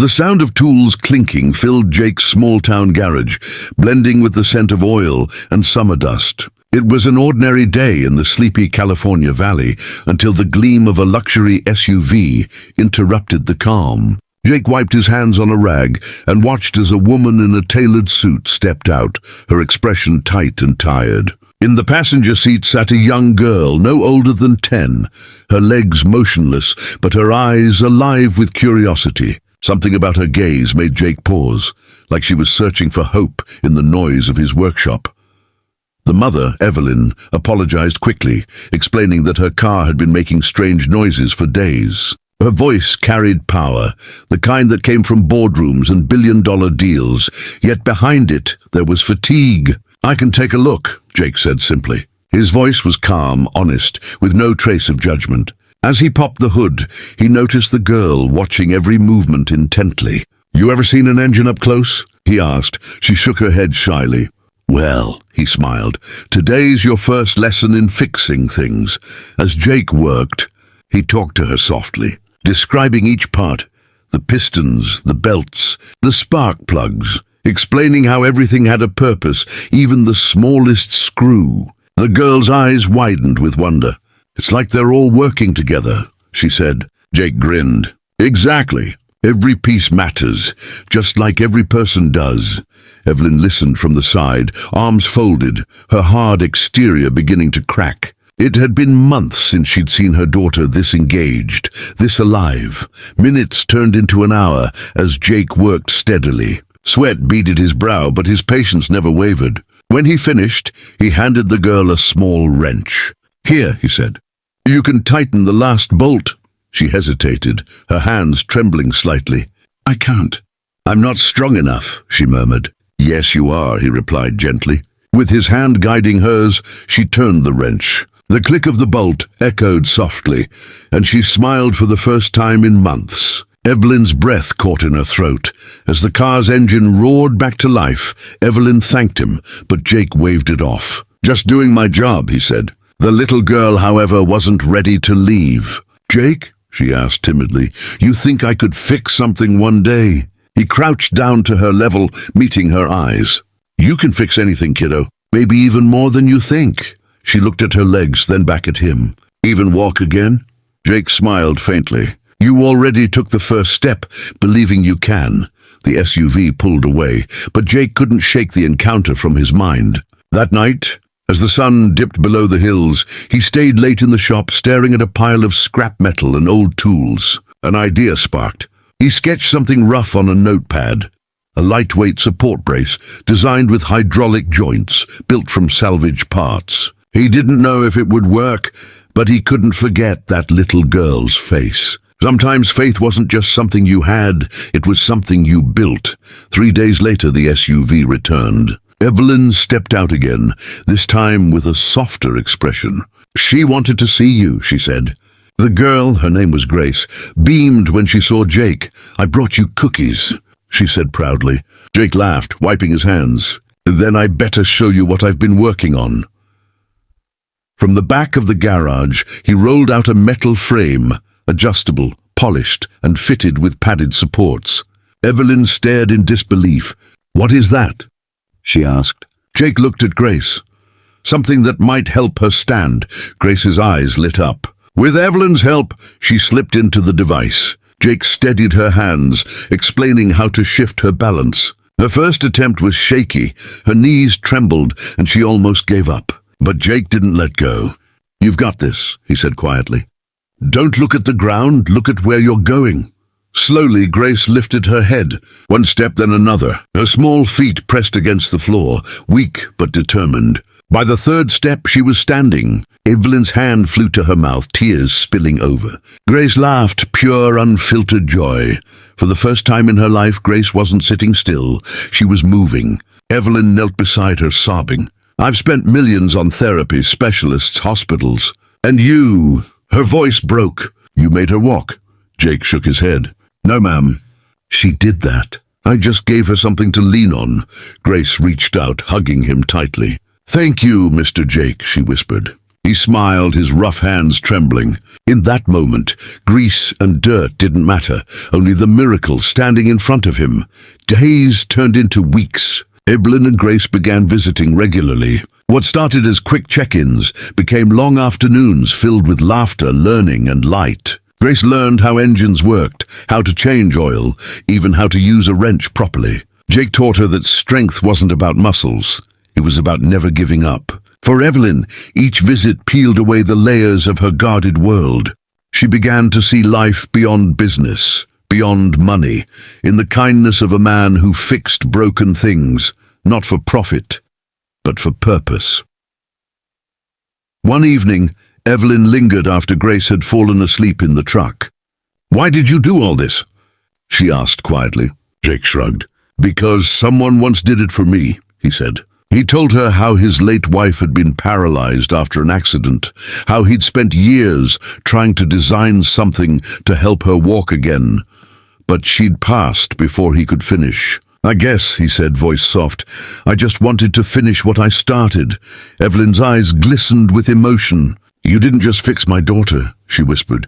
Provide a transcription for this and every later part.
The sound of tools clinking filled Jake's small-town garage, blending with the scent of oil and summer dust. It was an ordinary day in the sleepy California valley until the gleam of a luxury SUV interrupted the calm. Jake wiped his hands on a rag and watched as a woman in a tailored suit stepped out, her expression tight and tired. In the passenger seat sat a young girl, no older than 10, her legs motionless, but her eyes alive with curiosity. Something about her gaze made Jake pause, like she was searching for hope in the noise of his workshop. The mother, Evelyn, apologized quickly, explaining that her car had been making strange noises for days. Her voice carried power, the kind that came from boardrooms and billion-dollar deals, yet behind it there was fatigue. "I can take a look," Jake said simply. His voice was calm, honest, with no trace of judgment. As he popped the hood, he noticed the girl watching every movement intently. "You ever seen an engine up close?" he asked. She shook her head shyly. "Well," he smiled, "today's your first lesson in fixing things." As Jake worked, he talked to her softly, describing each part, the pistons, the belts, the spark plugs, explaining how everything had a purpose, even the smallest screw. The girl's eyes widened with wonder. "It's like they're all working together," she said. Jake grinned. "Exactly. Every piece matters, just like every person does." Evelyn listened from the side, arms folded, her hard exterior beginning to crack. It had been months since she'd seen her daughter this engaged, this alive. Minutes turned into an hour as Jake worked steadily. Sweat beaded his brow, but his patience never wavered. When he finished, he handed the girl a small wrench. "Here," he said. "You can tighten the last bolt." She hesitated, her hands trembling slightly. "I can't." "I'm not strong enough," she murmured. "Yes, you are," he replied gently. With his hand guiding hers, she turned the wrench. The click of the bolt echoed softly, and she smiled for the first time in months. Evelyn's breath caught in her throat. As the car's engine roared back to life, Evelyn thanked him, but Jake waved it off. "Just doing my job," he said. The little girl, however, wasn't ready to leave. "Jake," she asked timidly, "you think I could fix something one day?" He crouched down to her level, meeting her eyes. "You can fix anything, kiddo. Maybe even more than you think." She looked at her legs, then back at him. "Even walk again?" Jake smiled faintly. "You already took the first step, believing you can." The SUV pulled away, but Jake couldn't shake the encounter from his mind. That night, as the sun dipped below the hills, he stayed late in the shop staring at a pile of scrap metal and old tools. An idea sparked. He sketched something rough on a notepad. A lightweight support brace designed with hydraulic joints, built from salvaged parts. He didn't know if it would work, but he couldn't forget that little girl's face. Sometimes faith wasn't just something you had, it was something you built. 3 days later, the SUV returned. Evelyn stepped out again, this time with a softer expression. "She wanted to see you," she said. The girl, her name was Grace, beamed when she saw Jake. "I brought you cookies," she said proudly. Jake laughed, wiping his hands. "Then I better show you what I've been working on." From the back of the garage, he rolled out a metal frame, adjustable, polished, and fitted with padded supports. Evelyn stared in disbelief. "What is that?" she asked. Jake looked at Grace. "Something that might help her stand." Grace's eyes lit up. With Evelyn's help, she slipped into the device. Jake steadied her hands, explaining how to shift her balance. Her first attempt was shaky, her knees trembled, and she almost gave up. But Jake didn't let go. "You've got this," he said quietly. "Don't look at the ground, look at where you're going." Slowly, Grace lifted her head, one step then another. Her small feet pressed against the floor, weak but determined. By the third step, she was standing. Evelyn's hand flew to her mouth, tears spilling over. Grace laughed, pure, unfiltered joy. For the first time in her life, Grace wasn't sitting still. She was moving. Evelyn knelt beside her, sobbing. "I've spent millions on therapy, specialists, hospitals. And you..." Her voice broke. "You made her walk." Jake shook his head. "No, ma'am. She did that. I just gave her something to lean on." Grace reached out, hugging him tightly. "Thank you, Mr. Jake," she whispered. He smiled, his rough hands trembling. In that moment, grease and dirt didn't matter, only the miracle standing in front of him. Days turned into weeks. Evelyn and Grace began visiting regularly. What started as quick check-ins became long afternoons filled with laughter, learning, and light. Grace learned how engines worked, how to change oil, even how to use a wrench properly. Jake taught her that strength wasn't about muscles. It was about never giving up. For Evelyn, each visit peeled away the layers of her guarded world. She began to see life beyond business, beyond money, in the kindness of a man who fixed broken things, not for profit, but for purpose. One evening, Evelyn lingered after Grace had fallen asleep in the truck. "Why did you do all this?" she asked quietly. Jake shrugged. "Because someone once did it for me," he said. He told her how his late wife had been paralyzed after an accident, how he'd spent years trying to design something to help her walk again, but she'd passed before he could finish. "I guess," he said, voice soft, "I just wanted to finish what I started." Evelyn's eyes glistened with emotion. "You didn't just fix my daughter," she whispered.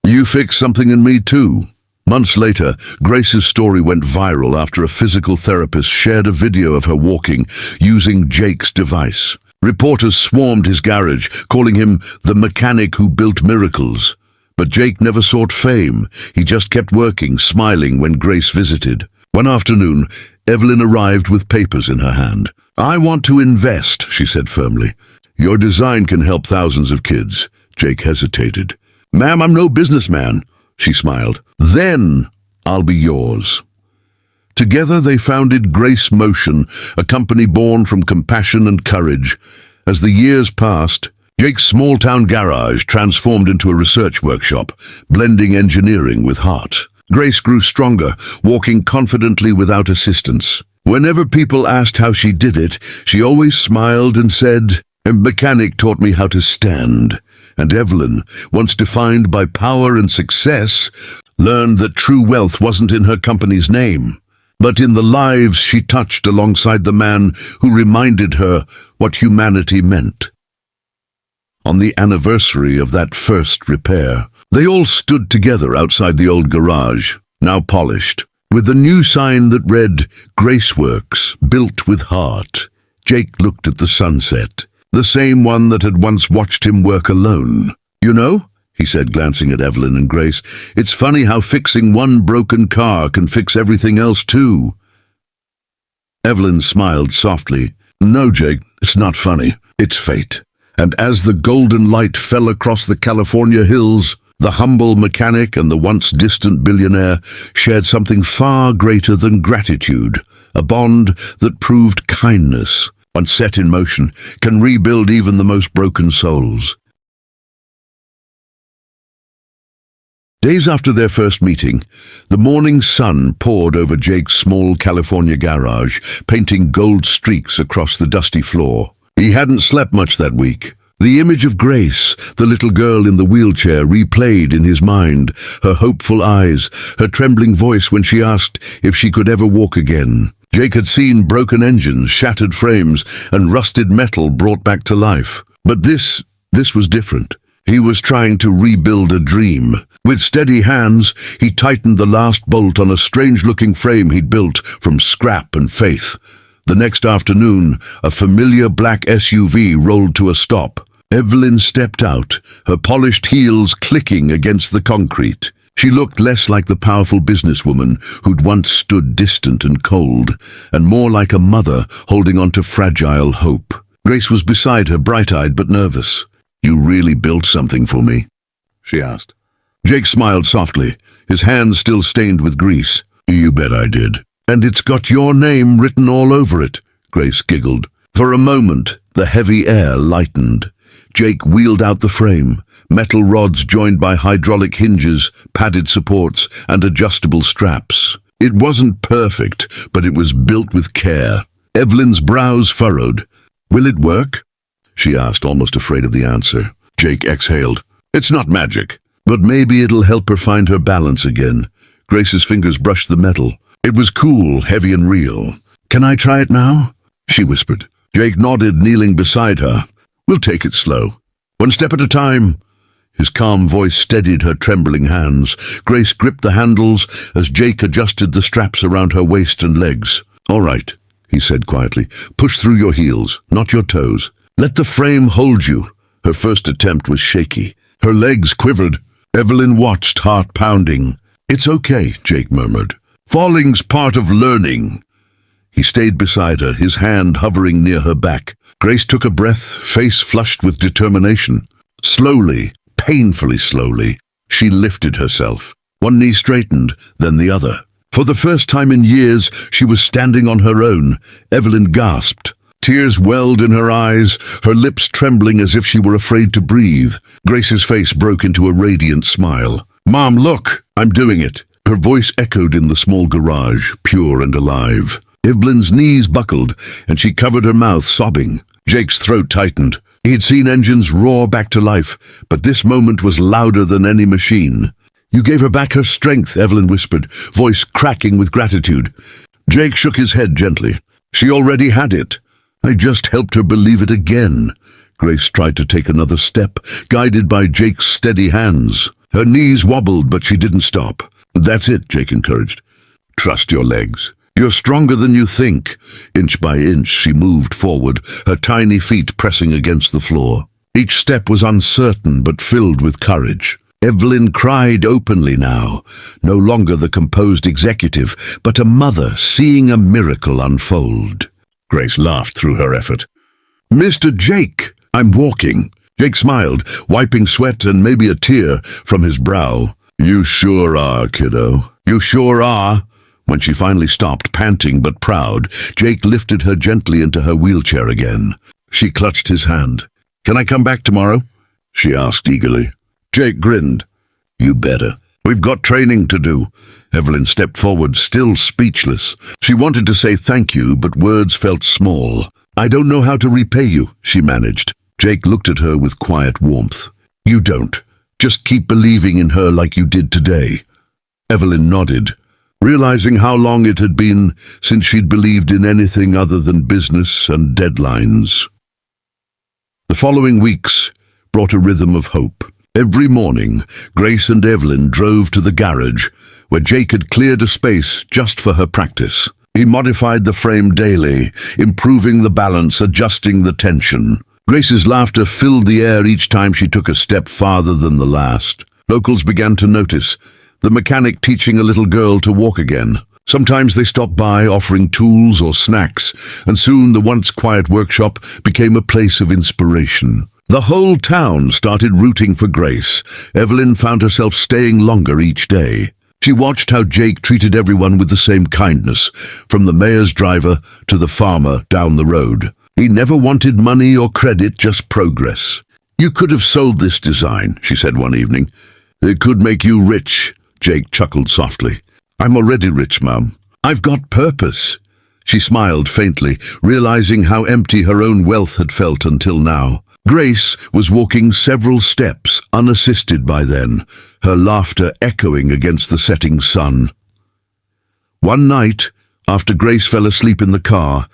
"You fixed something in me too." Months later, Grace's story went viral after a physical therapist shared a video of her walking using Jake's device. Reporters swarmed his garage, calling him the mechanic who built miracles. But Jake never sought fame. He just kept working, smiling when Grace visited. One afternoon, Evelyn arrived with papers in her hand. "I want to invest," she said firmly. "Your design can help thousands of kids." Jake hesitated. "Ma'am, I'm no businessman." She smiled. "Then I'll be yours." Together they founded Grace Motion, a company born from compassion and courage. As the years passed, Jake's small-town garage transformed into a research workshop, blending engineering with heart. Grace grew stronger, walking confidently without assistance. Whenever people asked how she did it, she always smiled and said, "A mechanic taught me how to stand." And Evelyn, once defined by power and success, learned that true wealth wasn't in her company's name, but in the lives she touched alongside the man who reminded her what humanity meant. On the anniversary of that first repair, they all stood together outside the old garage, now polished, with a new sign that read, "Graceworks, built with heart." Jake looked at the sunset, the same one that had once watched him work alone. "You know," he said, glancing at Evelyn and Grace, "it's funny how fixing one broken car can fix everything else too." Evelyn smiled softly. "No, Jake, it's not funny. It's fate." And as the golden light fell across the California hills, the humble mechanic and the once distant billionaire shared something far greater than gratitude, a bond that proved kindness, once set in motion, can rebuild even the most broken souls. Days after their first meeting, the morning sun poured over Jake's small California garage, painting gold streaks across the dusty floor. He hadn't slept much that week. The image of Grace, the little girl in the wheelchair, replayed in his mind, her hopeful eyes, her trembling voice when she asked if she could ever walk again. Jake had seen broken engines, shattered frames, and rusted metal brought back to life. But this was different. He was trying to rebuild a dream. With steady hands, he tightened the last bolt on a strange-looking frame he'd built from scrap and faith. The next afternoon, a familiar black SUV rolled to a stop. Evelyn stepped out, her polished heels clicking against the concrete. She looked less like the powerful businesswoman who'd once stood distant and cold, and more like a mother holding on to fragile hope. Grace was beside her, bright-eyed but nervous. "You really built something for me?" she asked. Jake smiled softly, his hands still stained with grease. "You bet I did. And it's got your name written all over it," Grace giggled. For a moment, the heavy air lightened. Jake wheeled out the frame, metal rods joined by hydraulic hinges, padded supports, and adjustable straps. It wasn't perfect, but it was built with care. Evelyn's brows furrowed. "Will it work?" she asked, almost afraid of the answer. Jake exhaled. "It's not magic, but maybe it'll help her find her balance again." Grace's fingers brushed the metal. It was cool, heavy and real. "Can I try it now?" she whispered. Jake nodded, kneeling beside her. "We'll take it slow." One step at a time. His calm voice steadied her trembling hands. Grace gripped the handles as Jake adjusted the straps around her waist and legs. "All right," he said quietly. "Push through your heels, not your toes. Let the frame hold you." Her first attempt was shaky. Her legs quivered. Evelyn watched, heart pounding. "It's okay," Jake murmured. "Falling's part of learning." He stayed beside her, his hand hovering near her back. Grace took a breath, face flushed with determination. Slowly, painfully slowly, she lifted herself. One knee straightened, then the other. For the first time in years, she was standing on her own. Evelyn gasped. Tears welled in her eyes, her lips trembling as if she were afraid to breathe. Grace's face broke into a radiant smile. "Mom, look! I'm doing it!" Her voice echoed in the small garage, pure and alive. Evelyn's knees buckled, and she covered her mouth, sobbing. Jake's throat tightened. He had seen engines roar back to life, but this moment was louder than any machine. "You gave her back her strength," Evelyn whispered, voice cracking with gratitude. Jake shook his head gently. "She already had it. I just helped her believe it again." Grace tried to take another step, guided by Jake's steady hands. Her knees wobbled, but she didn't stop. "That's it," Jake encouraged. "Trust your legs. You're stronger than you think." Inch by inch, she moved forward, her tiny feet pressing against the floor. Each step was uncertain but filled with courage. Evelyn cried openly now, no longer the composed executive, but a mother seeing a miracle unfold. Grace laughed through her effort. "Mr. Jake, I'm walking." Jake smiled, wiping sweat and maybe a tear from his brow. "You sure are, kiddo. You sure are." When she finally stopped, panting but proud, Jake lifted her gently into her wheelchair again. She clutched his hand. "Can I come back tomorrow?" she asked eagerly. Jake grinned. "You better. We've got training to do." Evelyn stepped forward, still speechless. She wanted to say thank you, but words felt small. "I don't know how to repay you," she managed. Jake looked at her with quiet warmth. "You don't. Just keep believing in her like you did today." Evelyn nodded, realizing how long it had been since she'd believed in anything other than business and deadlines. The following weeks brought a rhythm of hope. Every morning, Grace and Evelyn drove to the garage, where Jake had cleared a space just for her practice. He modified the frame daily, improving the balance, adjusting the tension. Grace's laughter filled the air each time she took a step farther than the last. Locals began to notice, the mechanic teaching a little girl to walk again. Sometimes they stopped by, offering tools or snacks, and soon the once quiet workshop became a place of inspiration. The whole town started rooting for Grace. Evelyn found herself staying longer each day. She watched how Jake treated everyone with the same kindness, from the mayor's driver to the farmer down the road. He never wanted money or credit, just progress. "You could have sold this design," she said one evening. "It could make you rich." Jake chuckled softly. "I'm already rich, Mum. I've got purpose." She smiled faintly, realizing how empty her own wealth had felt until now. Grace was walking several steps, unassisted by then, her laughter echoing against the setting sun. One night, after Grace fell asleep in the car,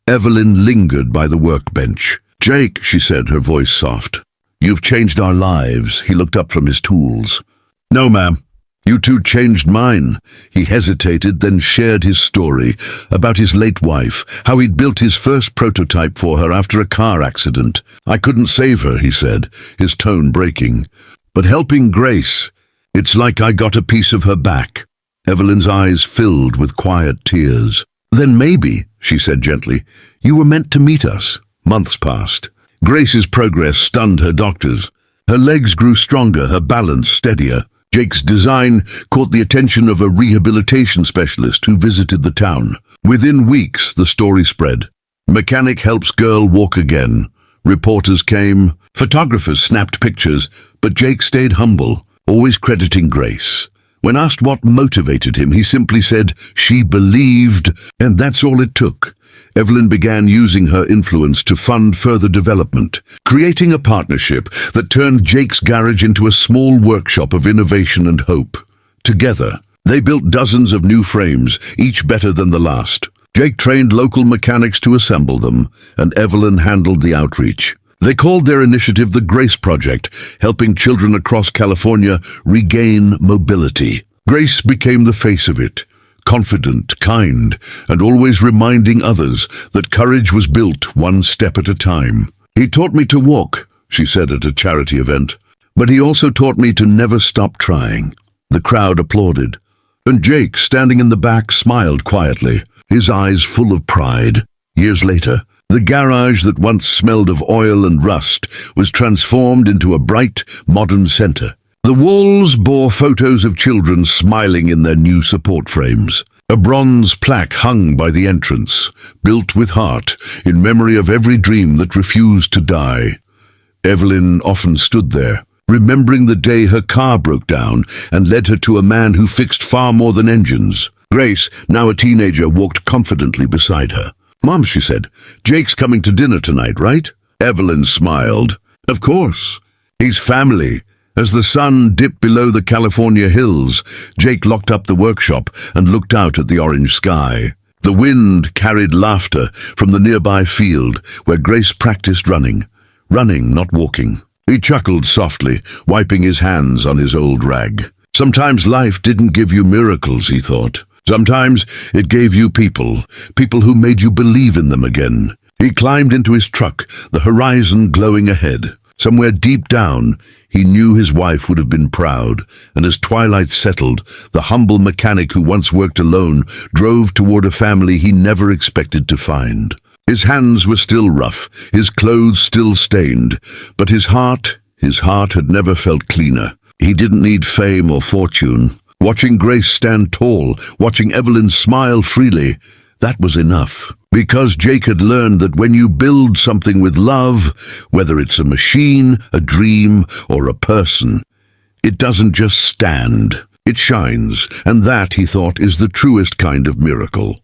Evelyn lingered by the workbench. "Jake," she said, her voice soft. "You've changed our lives." He looked up from his tools. "No, ma'am. You two changed mine." He hesitated, then shared his story about his late wife, how he'd built his first prototype for her after a car accident. "I couldn't save her," he said, his tone breaking. "But helping Grace, it's like I got a piece of her back." Evelyn's eyes filled with quiet tears. "Then maybe," she said gently, "you were meant to meet us." Months passed. Grace's progress stunned her doctors. Her legs grew stronger, her balance steadier. Jake's design caught the attention of a rehabilitation specialist who visited the town. Within weeks, the story spread. Mechanic helps girl walk again. Reporters came. Photographers snapped pictures, but Jake stayed humble, always crediting Grace. When asked what motivated him, he simply said, "She believed," and that's all it took. Evelyn began using her influence to fund further development, creating a partnership that turned Jake's garage into a small workshop of innovation and hope. Together, they built dozens of new frames, each better than the last. Jake trained local mechanics to assemble them, and Evelyn handled the outreach. They called their initiative the Grace Project, helping children across California regain mobility. Grace became the face of it, confident, kind, and always reminding others that courage was built one step at a time. "He taught me to walk," she said at a charity event, "but he also taught me to never stop trying." The crowd applauded, and Jake, standing in the back, smiled quietly, his eyes full of pride. Years later, the garage that once smelled of oil and rust was transformed into a bright, modern center. The walls bore photos of children smiling in their new support frames. A bronze plaque hung by the entrance, built with heart, in memory of every dream that refused to die. Evelyn often stood there, remembering the day her car broke down and led her to a man who fixed far more than engines. Grace, now a teenager, walked confidently beside her. "Mom," she said, "Jake's coming to dinner tonight, right?" Evelyn smiled. "Of course. He's family." As the sun dipped below the California hills, Jake locked up the workshop and looked out at the orange sky. The wind carried laughter from the nearby field where Grace practiced running, not walking. He chuckled softly, wiping his hands on his old rag. Sometimes life didn't give you miracles, he thought. Sometimes it gave you people who made you believe in them again. He climbed into his truck, the horizon glowing ahead. Somewhere deep down, he knew his wife would have been proud, and as twilight settled, the humble mechanic who once worked alone drove toward a family he never expected to find. His hands were still rough, his clothes still stained, but his heart had never felt cleaner. He didn't need fame or fortune. Watching Grace stand tall, watching Evelyn smile freely, that was enough. Because Jake had learned that when you build something with love, whether it's a machine, a dream, or a person, it doesn't just stand. It shines, and that, he thought, is the truest kind of miracle.